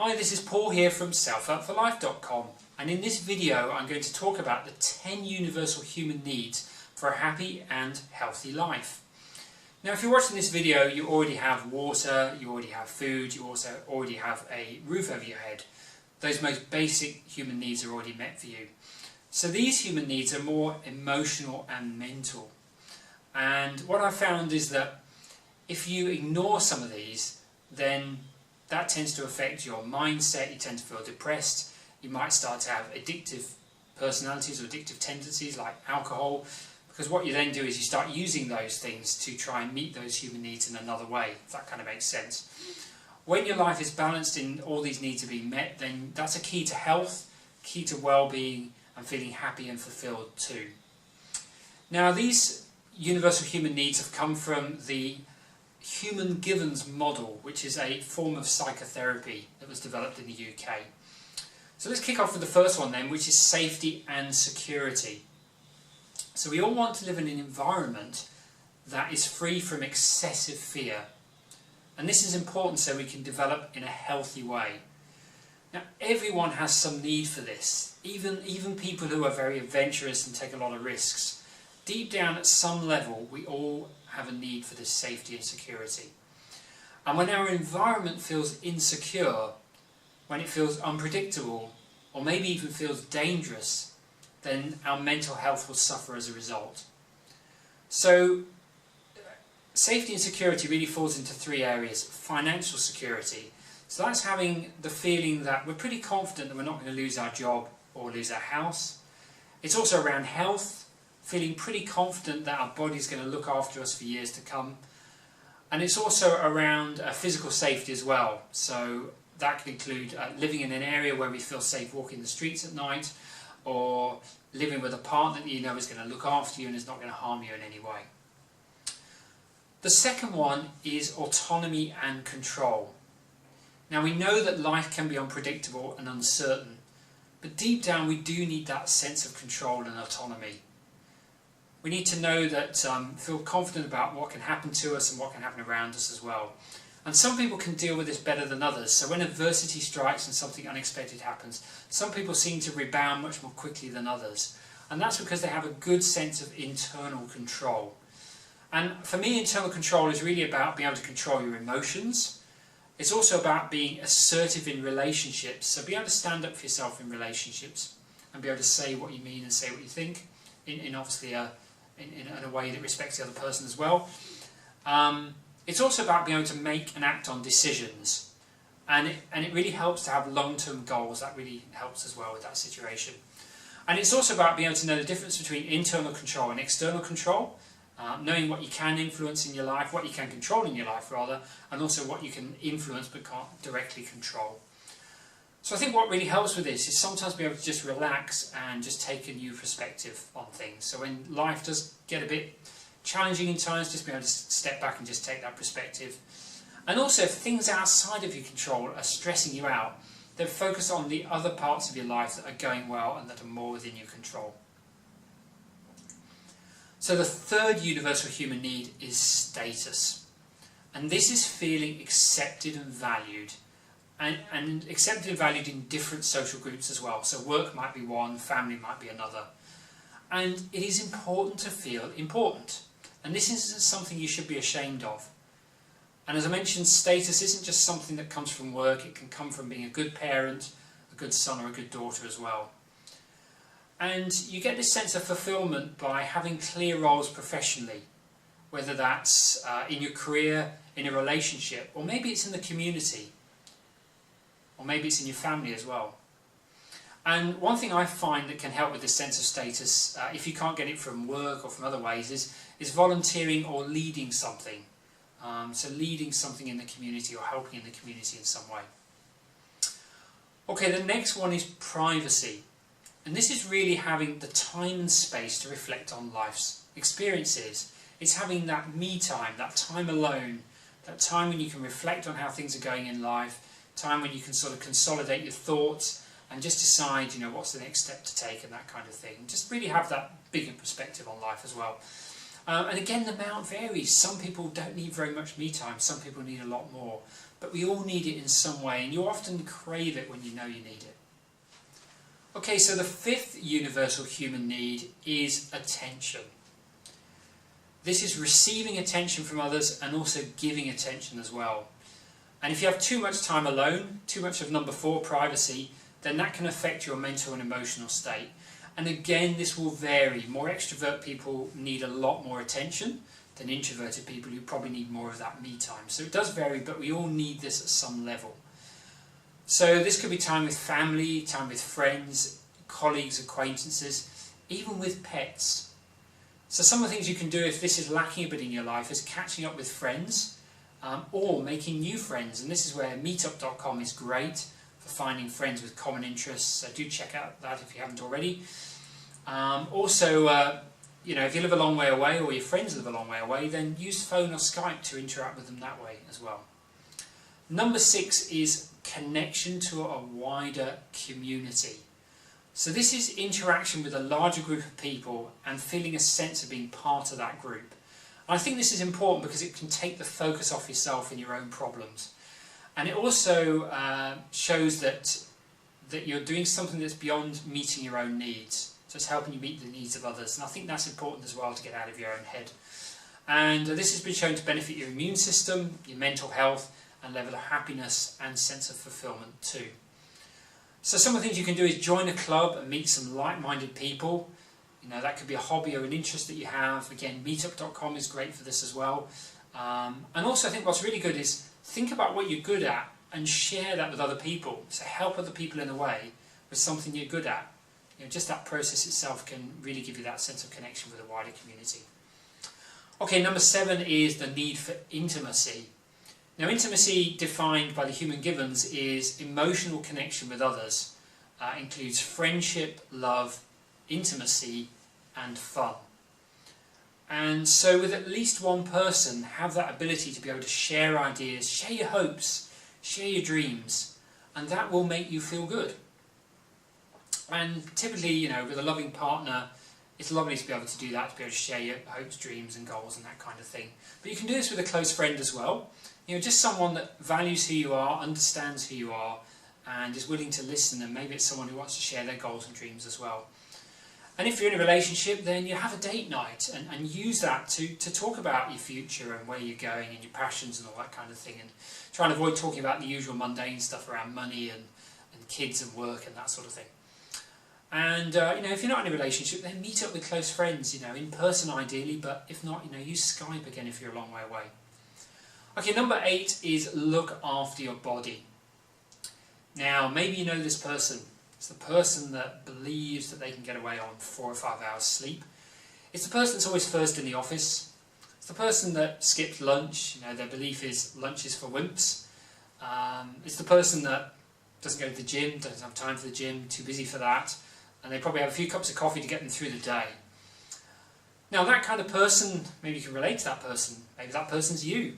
Hi, this is Paul here from selfhelpforlife.com, and in this video I'm going to talk about the 10 universal human needs for a happy and healthy life. Now, if you're watching this video, you already have water, you already have food, you also already have a roof over your head. Those most basic human needs are already met for you. So these human needs are more emotional and mental. And what I've found is that if you ignore some of these, then that tends to affect your mindset. You tend to feel depressed. You might start to have addictive personalities or addictive tendencies like alcohol, because what you then do is you start using those things to try and meet those human needs in another way, if that kind of makes sense. When your life is balanced and all these needs are being met, then that's a key to health, key to well-being and feeling happy and fulfilled too. Now, these universal human needs have come from the Human Givens model, which is a form of psychotherapy that was developed in the UK. So let's kick off with the first one then, which is safety and security. So we all want to live in an environment that is free from excessive fear. And this is important so we can develop in a healthy way. Now, everyone has some need for this, even people who are very adventurous and take a lot of risks. Deep down at some level, we all have a need for this safety and security. And when our environment feels insecure, when it feels unpredictable, or maybe even feels dangerous, then our mental health will suffer as a result. So, safety and security really falls into three areas. Financial security. So that's having the feeling that we're pretty confident that we're not going to lose our job or lose our house. It's also around health, feeling pretty confident that our body's going to look after us for years to come. And it's also around physical safety as well. So that could include living in an area where we feel safe walking the streets at night, or living with a partner that you know is going to look after you and is not going to harm you in any way. The second one is autonomy and control. Now, we know that life can be unpredictable and uncertain, but deep down we do need that sense of control and autonomy. We need to know that, feel confident about what can happen to us and what can happen around us as well. And some people can deal with this better than others. So when adversity strikes and something unexpected happens, some people seem to rebound much more quickly than others. And that's because they have a good sense of internal control. And for me, internal control is really about being able to control your emotions. It's also about being assertive in relationships. So be able to stand up for yourself in relationships and be able to say what you mean and say what you think in obviously in a way that respects the other person as well. It's also about being able to make and act on decisions, and it really helps to have long-term goals. That really helps as well with that situation. And it's also about being able to know the difference between internal control and external control, knowing what you can influence in your life, what you can control in your life rather, and also what you can influence but can't directly control. So I think what really helps with this is sometimes be able to just relax and just take a new perspective on things. So when life does get a bit challenging in times, just be able to step back and just take that perspective. And also, if things outside of your control are stressing you out, then focus on the other parts of your life that are going well and that are more within your control. So the third universal human need is status. And this is feeling accepted and valued. And accepted and valued in different social groups as well. So work might be one, family might be another. And it is important to feel important. And this isn't something you should be ashamed of. And as I mentioned, status isn't just something that comes from work. It can come from being a good parent, a good son or a good daughter as well. And you get this sense of fulfillment by having clear roles professionally, whether that's in your career, in a relationship, or maybe it's in the community. Or maybe it's in your family as well. And one thing I find that can help with this sense of status, if you can't get it from work or from other ways, is volunteering or leading something. So leading something in the community or helping in the community in some way. Okay, the next one is privacy. And this is really having the time and space to reflect on life's experiences. It's having that me time, that time alone, that time when you can reflect on how things are going in life, time when you can sort of consolidate your thoughts and just decide, what's the next step to take and that kind of thing. Just really have that bigger perspective on life as well. And again, the amount varies. Some people don't need very much me time, some people need a lot more. but we all need it in some way, and you often crave it when you know you need it. Okay, so the fifth universal human need is attention. This is receiving attention from others and also giving attention as well. And if you have too much time alone, too much of number 4, privacy, then that can affect your mental and emotional state. And again, this will vary. More extrovert people need a lot more attention than introverted people who probably need more of that me time. So it does vary, but we all need this at some level. So this could be time with family, time with friends, colleagues, acquaintances, even with pets. So some of the things you can do if this is lacking a bit in your life is catching up with friends or making new friends. And this is where meetup.com is great for finding friends with common interests. So do check out that if you haven't already. You know, if you live a long way away or your friends live a long way away, then use phone or Skype to interact with them that way as well. Number 6 is connection to a wider community. So this is interaction with a larger group of people and feeling a sense of being part of that group. And I think this is important because it can take the focus off yourself and your own problems. And it also shows that you're doing something that's beyond meeting your own needs. So it's helping you meet the needs of others. And I think that's important as well to get out of your own head. And this has been shown to benefit your immune system, your mental health, and level of happiness and sense of fulfillment too. So some of the things you can do is join a club and meet some like-minded people. You know, that could be a hobby or an interest that you have. Again, meetup.com is great for this as well. And also I think what's really good is think about what you're good at and share that with other people. So help other people in a way with something you're good at. You know, just that process itself can really give you that sense of connection with a wider community. Okay, number 7 is the need for intimacy. Now, intimacy, defined by the Human Givens, is emotional connection with others. Includes friendship, love, intimacy, and fun. And so with at least one person, have that ability to be able to share ideas, share your hopes, share your dreams, and that will make you feel good. And typically, you know, with a loving partner, it's lovely to be able to do that, to be able to share your hopes, dreams and goals and that kind of thing. But you can do this with a close friend as well. You know, just someone that values who you are, understands who you are, and is willing to listen, and maybe it's someone who wants to share their goals and dreams as well. And if you're in a relationship, then you have a date night and use that to talk about your future and where you're going and your passions and all that kind of thing, and try and avoid talking about the usual mundane stuff around money and kids and work and that sort of thing. And you know, if you're not in a relationship, then meet up with close friends, you know, in person ideally, but if not, you know, use Skype again if you're a long way away. Okay, number 8 is look after your body. Now, maybe you know this person. It's the person that believes that they can get away on 4 or 5 hours sleep. It's the person that's always first in the office. It's the person that skips lunch. You know, their belief is lunch is for wimps. It's the person that doesn't go to the gym, doesn't have time for the gym, too busy for that, and they probably have a few cups of coffee to get them through the day. Now, that kind of person, maybe you can relate to that person. Maybe that person's you.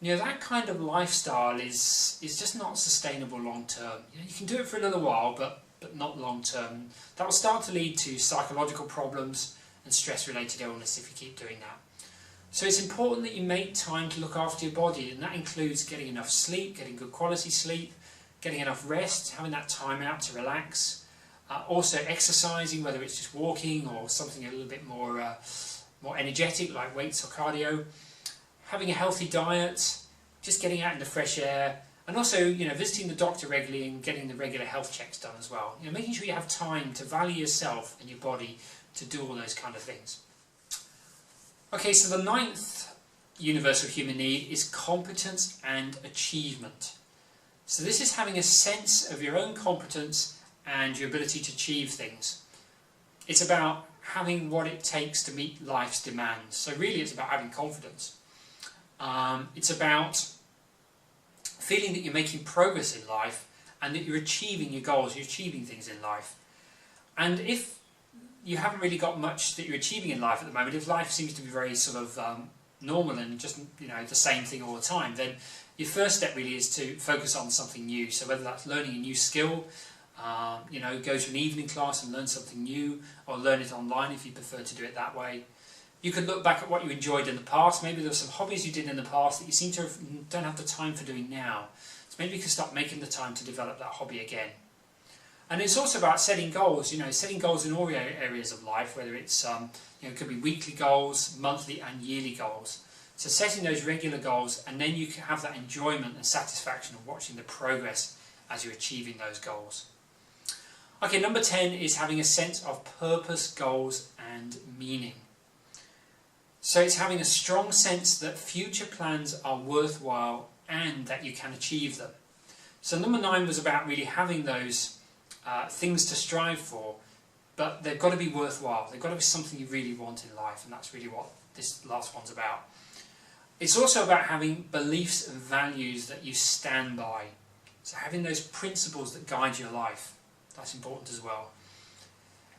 You know, that kind of lifestyle is just not sustainable long term. You know, you can do it for a little while, but not long term. That will start to lead to psychological problems and stress-related illness if you keep doing that. So it's important that you make time to look after your body, and that includes getting enough sleep, getting good quality sleep, getting enough rest, having that time out to relax. Also exercising, whether it's just walking or something a little bit more energetic like weights or cardio. Having a healthy diet, just getting out in the fresh air, and also, you know, visiting the doctor regularly and getting the regular health checks done as well. You know, making sure you have time to value yourself and your body to do all those kind of things. Okay, so the 9th universal human need is competence and achievement. So this is having a sense of your own competence and your ability to achieve things. It's about having what it takes to meet life's demands. So really it's about having confidence. It's about feeling that you're making progress in life and that you're achieving your goals, you're achieving things in life. And if you haven't really got much that you're achieving in life at the moment, if life seems to be very sort of normal and just, you know, the same thing all the time, then your first step really is to focus on something new. So whether that's learning a new skill, you know, go to an evening class and learn something new, or learn it online if you prefer to do it that way. You could look back at what you enjoyed in the past. Maybe there were some hobbies you did in the past that you seem to don't have the time for doing now. So maybe you can start making the time to develop that hobby again. And it's also about setting goals, setting goals in all areas of life, whether it's, it could be weekly goals, monthly and yearly goals. So setting those regular goals, and then you can have that enjoyment and satisfaction of watching the progress as you're achieving those goals. Okay, number 10 is having a sense of purpose, goals and meaning. So it's having a strong sense that future plans are worthwhile and that you can achieve them. So number 9 was about really having those things to strive for, but they've got to be worthwhile. They've got to be something you really want in life, and that's really what this last one's about. It's also about having beliefs and values that you stand by. So having those principles that guide your life, that's important as well.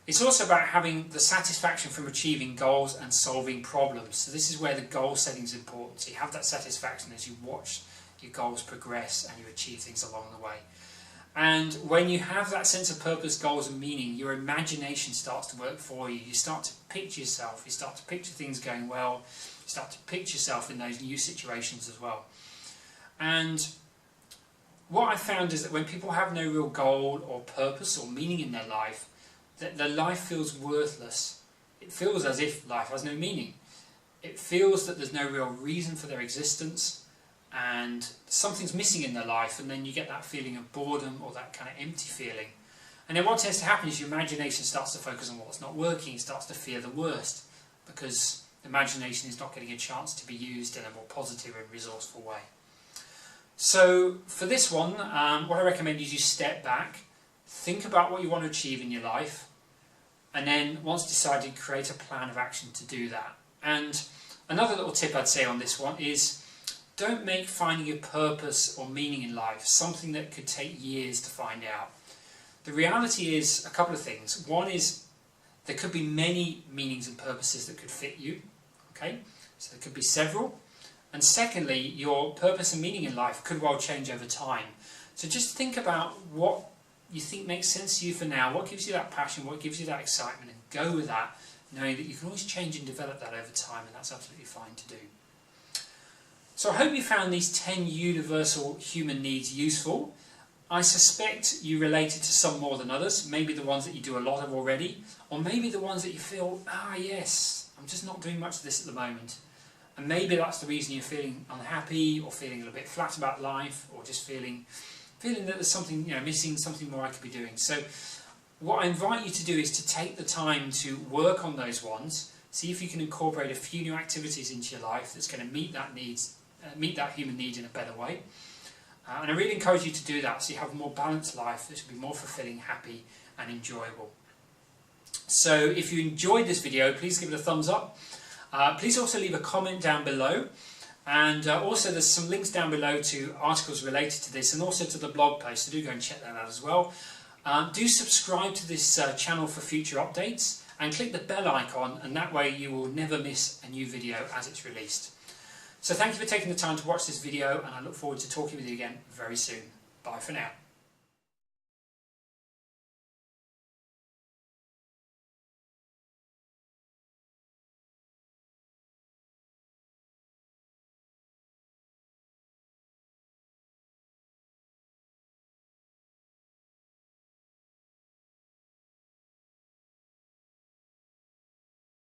It's also about having the satisfaction from achieving goals and solving problems. So this is where the goal setting is important. So you have that satisfaction as you watch your goals progress and you achieve things along the way. And when you have that sense of purpose, goals and meaning, your imagination starts to work for you. You start to picture yourself, you start to picture things going well, you start to picture yourself in those new situations as well. And what I found is that when people have no real goal or purpose or meaning in their life, that their life feels worthless. It feels as if life has no meaning. It feels that there's no real reason for their existence, and something's missing in their life, and then you get that feeling of boredom or that kind of empty feeling. And then what tends to happen is your imagination starts to focus on what's not working, starts to fear the worst, because imagination is not getting a chance to be used in a more positive and resourceful way. So for this one, what I recommend is you step back, think about what you want to achieve in your life, and then once decided, create a plan of action to do that. And another little tip I'd say on this one is, don't make finding your purpose or meaning in life something that could take years to find out. The reality is a couple of things. One is there could be many meanings and purposes that could fit you. Okay, so there could be several. And secondly, your purpose and meaning in life could well change over time. So just think about what you think makes sense to you for now, what gives you that passion, what gives you that excitement, and go with that, knowing that you can always change and develop that over time, and that's absolutely fine to do. So I hope you found these 10 universal human needs useful. I suspect you related to some more than others, maybe the ones that you do a lot of already, or maybe the ones that you feel, yes, I'm just not doing much of this at the moment. And maybe that's the reason you're feeling unhappy, or feeling a little bit flat about life, or just feeling that there's something missing, something more I could be doing. So what I invite you to do is to take the time to work on those ones, see if you can incorporate a few new activities into your life that's going to meet that human need in a better way. And I really encourage you to do that so you have a more balanced life that will be more fulfilling, happy and enjoyable. So if you enjoyed this video, please give it a thumbs up. Please also leave a comment down below. And also there's some links down below to articles related to this, and also to the blog post, so do go and check that out as well. Do subscribe to this channel for future updates, and click the bell icon, and that way you will never miss a new video as it's released. So thank you for taking the time to watch this video, and I look forward to talking with you again very soon. Bye for now.